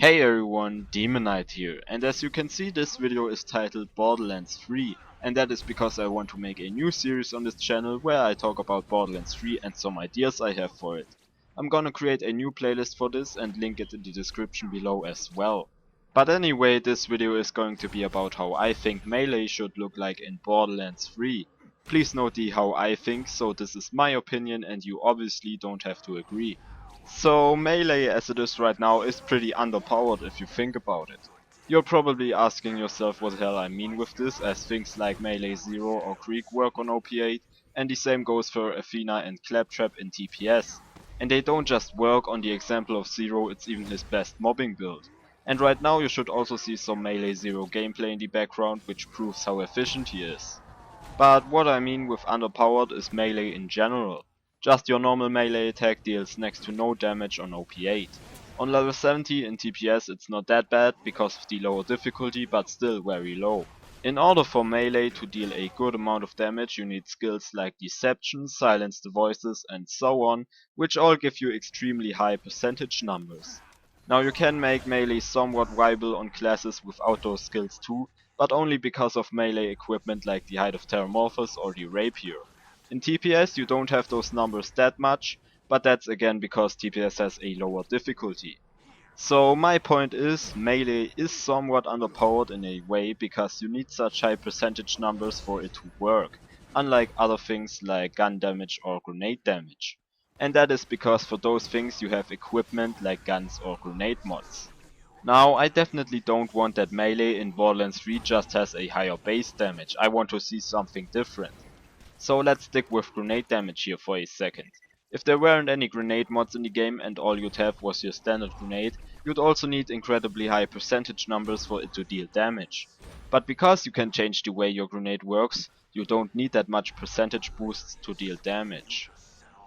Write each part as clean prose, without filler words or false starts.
Hey everyone, Demon Knight here, and as you can see this video is titled Borderlands 3, and that is because I want to make a new series on this channel where I talk about Borderlands 3 and some ideas I have for it. I'm gonna create a new playlist for this and link it in the description below as well. But anyway, this video is going to be about how I think melee should look like in Borderlands 3. Please note the how I think, so this is my opinion and you obviously don't have to agree. So melee as it is right now is pretty underpowered if you think about it. You're probably asking yourself what the hell I mean with this, as things like Melee Zero or Creek work on OP8, and the same goes for Athena and Claptrap in TPS. And they don't just work. On the example of Zero, it's even his best mobbing build. And right now you should also see some Melee Zero gameplay in the background, which proves how efficient he is. But what I mean with underpowered is melee in general. Just your normal melee attack deals next to no damage on OP8. On level 70 in TPS it's not that bad because of the lower difficulty, but still very low. In order for melee to deal a good amount of damage you need skills like Deception, Silence the Voices and so on, which all give you extremely high percentage numbers. Now you can make melee somewhat viable on classes without those skills too, but only because of melee equipment like the Hide of Terramorphous or the Rapier. In TPS you don't have those numbers that much, but that's again because TPS has a lower difficulty. So my point is, melee is somewhat underpowered in a way because you need such high percentage numbers for it to work, unlike other things like gun damage or grenade damage. And that is because for those things you have equipment like guns or grenade mods. Now, I definitely don't want that melee in Borderlands 3 just has a higher base damage. I want to see something different. So let's stick with grenade damage here for a second. If there weren't any grenade mods in the game and all you'd have was your standard grenade, you'd also need incredibly high percentage numbers for it to deal damage. But because you can change the way your grenade works, you don't need that much percentage boosts to deal damage.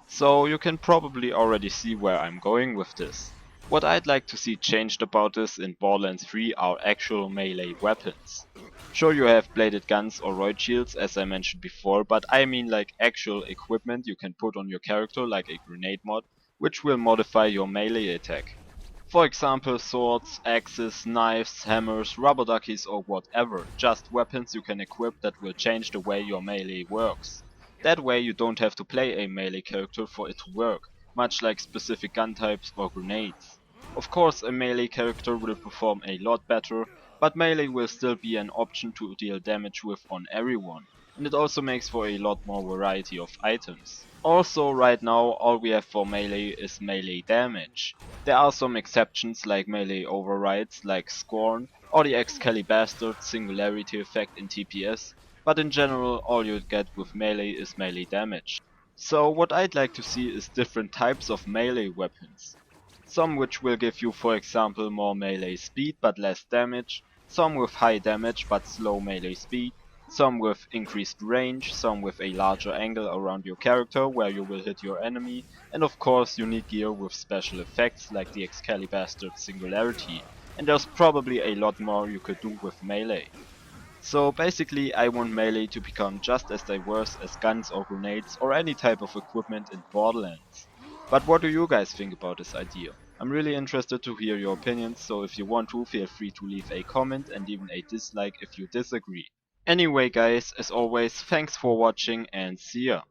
So you can probably already see where I'm going with this. What I'd like to see changed about this in Borderlands 3 are actual melee weapons. Sure, you have bladed guns or roid shields as I mentioned before, but I mean like actual equipment you can put on your character like a grenade mod, which will modify your melee attack. For example, swords, axes, knives, hammers, rubber duckies or whatever, just weapons you can equip that will change the way your melee works. That way you don't have to play a melee character for it to work, much like specific gun types or grenades. Of course a melee character will perform a lot better, but melee will still be an option to deal damage with on everyone, and it also makes for a lot more variety of items. Also right now all we have for melee is melee damage. There are some exceptions like melee overrides like Scorn or the Excalibur singularity effect in TPS, but in general all you get with melee is melee damage. So what I'd like to see is different types of melee weapons. Some which will give you for example more melee speed but less damage, some with high damage but slow melee speed, some with increased range, some with a larger angle around your character where you will hit your enemy, and of course unique gear with special effects like the Excalibur singularity, and there's probably a lot more you could do with melee. So basically I want melee to become just as diverse as guns or grenades or any type of equipment in Borderlands. But what do you guys think about this idea? I'm really interested to hear your opinions, so if you want to, feel free to leave a comment and even a dislike if you disagree. Anyway guys, as always, thanks for watching and see ya!